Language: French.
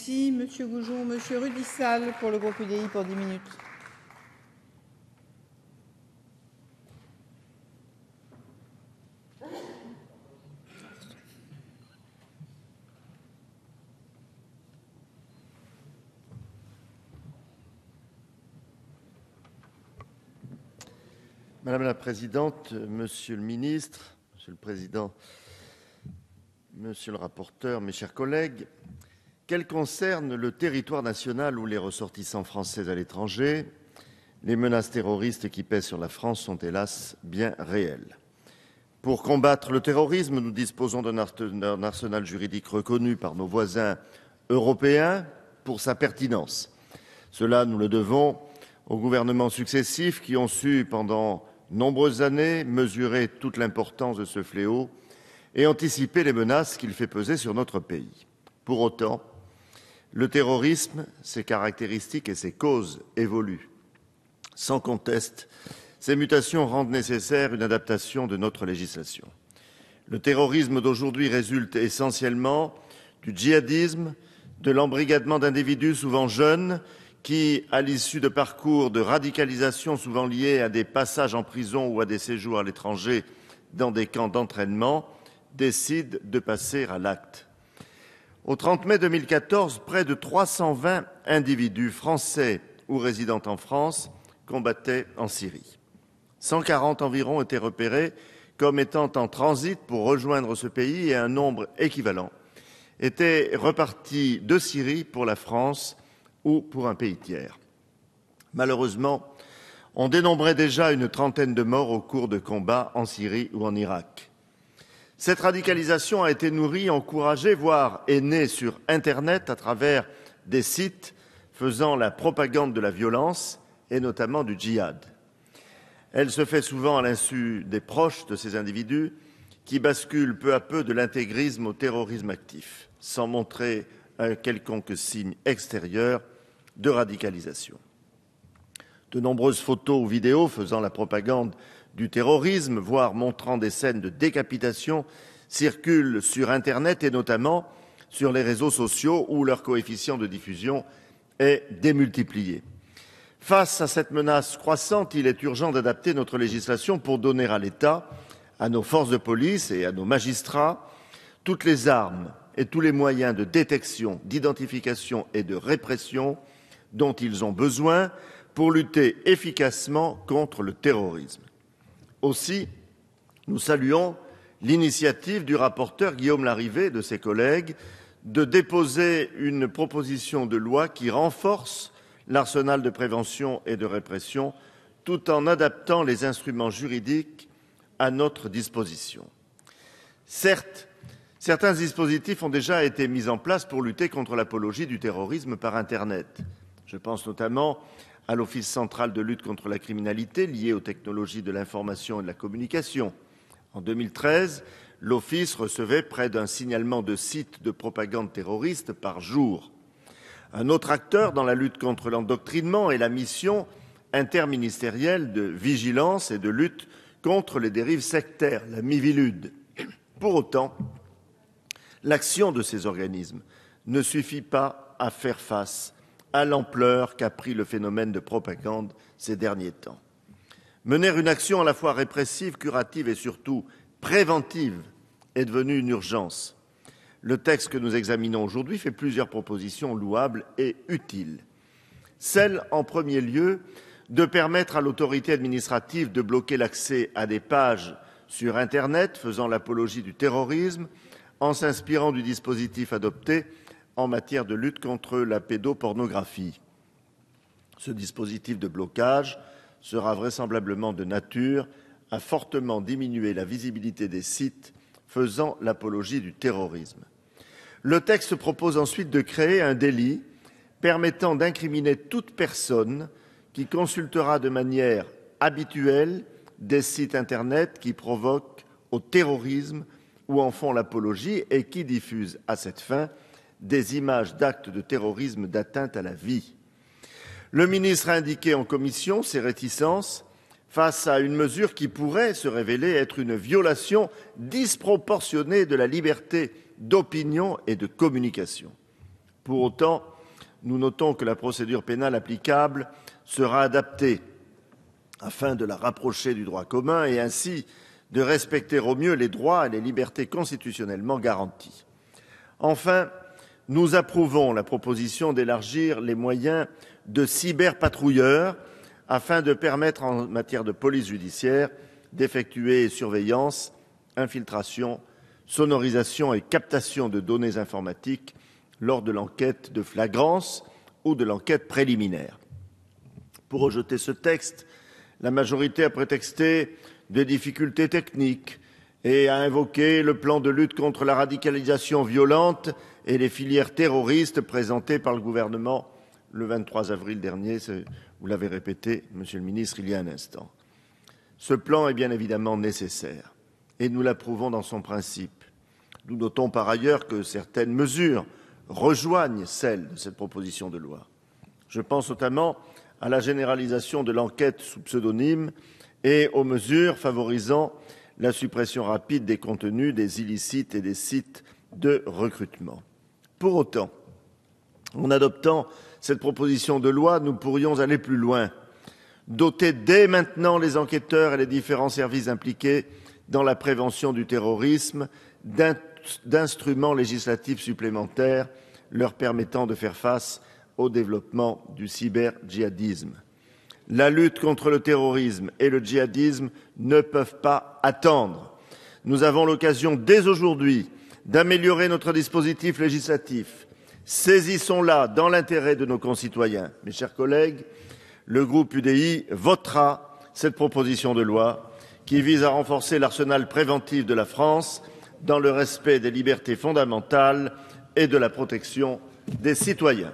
Merci, Monsieur Goujon. Monsieur Rudissal pour le groupe UDI pour 10 minutes. Madame la présidente, monsieur le ministre, monsieur le président, monsieur le rapporteur, mes chers collègues, qu'elles concernent le territoire national ou les ressortissants français à l'étranger, les menaces terroristes qui pèsent sur la France sont hélas bien réelles. Pour combattre le terrorisme, nous disposons d'un arsenal juridique reconnu par nos voisins européens pour sa pertinence. Cela, nous le devons aux gouvernements successifs qui ont su, pendant nombreuses années, mesurer toute l'importance de ce fléau et anticiper les menaces qu'il fait peser sur notre pays. Pour autant, le terrorisme, ses caractéristiques et ses causes évoluent. Sans conteste, ces mutations rendent nécessaire une adaptation de notre législation. Le terrorisme d'aujourd'hui résulte essentiellement du djihadisme, de l'embrigadement d'individus souvent jeunes qui, à l'issue de parcours de radicalisation souvent liés à des passages en prison ou à des séjours à l'étranger dans des camps d'entraînement, décident de passer à l'acte. Au 30 mai 2014, près de 320 individus français ou résidant en France combattaient en Syrie. 140 environ étaient repérés comme étant en transit pour rejoindre ce pays et un nombre équivalent était reparti de Syrie pour la France ou pour un pays tiers. Malheureusement, on dénombrait déjà une trentaine de morts au cours de combats en Syrie ou en Irak. Cette radicalisation a été nourrie, encouragée, voire est née sur Internet à travers des sites faisant la propagande de la violence et notamment du djihad. Elle se fait souvent à l'insu des proches de ces individus qui basculent peu à peu de l'intégrisme au terrorisme actif, sans montrer un quelconque signe extérieur de radicalisation. De nombreuses photos ou vidéos faisant la propagande du terrorisme, voire montrant des scènes de décapitation, circulent sur Internet et notamment sur les réseaux sociaux où leur coefficient de diffusion est démultiplié. Face à cette menace croissante, il est urgent d'adapter notre législation pour donner à l'État, à nos forces de police et à nos magistrats toutes les armes et tous les moyens de détection, d'identification et de répression dont ils ont besoin pour lutter efficacement contre le terrorisme. Aussi, nous saluons l'initiative du rapporteur Guillaume Larrivé et de ses collègues de déposer une proposition de loi qui renforce l'arsenal de prévention et de répression tout en adaptant les instruments juridiques à notre disposition. Certes, certains dispositifs ont déjà été mis en place pour lutter contre l'apologie du terrorisme par Internet. Je pense notamment à l'Office central de lutte contre la criminalité liée aux technologies de l'information et de la communication. En 2013, l'Office recevait près d'un signalement de sites de propagande terroriste par jour. Un autre acteur dans la lutte contre l'endoctrinement est la mission interministérielle de vigilance et de lutte contre les dérives sectaires, la Miviludes. Pour autant, l'action de ces organismes ne suffit pas à faire face à l'ampleur qu'a pris le phénomène de propagande ces derniers temps. Mener une action à la fois répressive, curative et surtout préventive est devenu une urgence. Le texte que nous examinons aujourd'hui fait plusieurs propositions louables et utiles. Celle, en premier lieu, de permettre à l'autorité administrative de bloquer l'accès à des pages sur Internet faisant l'apologie du terrorisme en s'inspirant du dispositif adopté en matière de lutte contre la pédopornographie. Ce dispositif de blocage sera vraisemblablement de nature à fortement diminuer la visibilité des sites faisant l'apologie du terrorisme. Le texte propose ensuite de créer un délit permettant d'incriminer toute personne qui consultera de manière habituelle des sites Internet qui provoquent au terrorisme ou en font l'apologie et qui diffusent à cette fin des images d'actes de terrorisme d'atteinte à la vie. Le ministre a indiqué en commission ses réticences face à une mesure qui pourrait se révéler être une violation disproportionnée de la liberté d'opinion et de communication. Pour autant, nous notons que la procédure pénale applicable sera adaptée afin de la rapprocher du droit commun et ainsi de respecter au mieux les droits et les libertés constitutionnellement garantis. Enfin, nous approuvons la proposition d'élargir les moyens de cyberpatrouilleurs afin de permettre, en matière de police judiciaire, d'effectuer surveillance, infiltration, sonorisation et captation de données informatiques lors de l'enquête de flagrance ou de l'enquête préliminaire. Pour rejeter ce texte, la majorité a prétexté des difficultés techniques et a invoqué le plan de lutte contre la radicalisation violente et les filières terroristes présenté par le gouvernement le 23 avril dernier. Vous l'avez répété, Monsieur le ministre, il y a un instant. Ce plan est bien évidemment nécessaire et nous l'approuvons dans son principe. Nous notons par ailleurs que certaines mesures rejoignent celles de cette proposition de loi. Je pense notamment à la généralisation de l'enquête sous pseudonyme et aux mesures favorisant la suppression rapide des contenus, des illicites et des sites de recrutement. Pour autant, en adoptant cette proposition de loi, nous pourrions aller plus loin, doter dès maintenant les enquêteurs et les différents services impliqués dans la prévention du terrorisme d'instruments législatifs supplémentaires leur permettant de faire face au développement du cyber-djihadisme. La lutte contre le terrorisme et le djihadisme ne peuvent pas attendre. Nous avons l'occasion dès aujourd'hui d'améliorer notre dispositif législatif. Saisissons-la dans l'intérêt de nos concitoyens. Mes chers collègues, le groupe UDI votera cette proposition de loi qui vise à renforcer l'arsenal préventif de la France dans le respect des libertés fondamentales et de la protection des citoyens.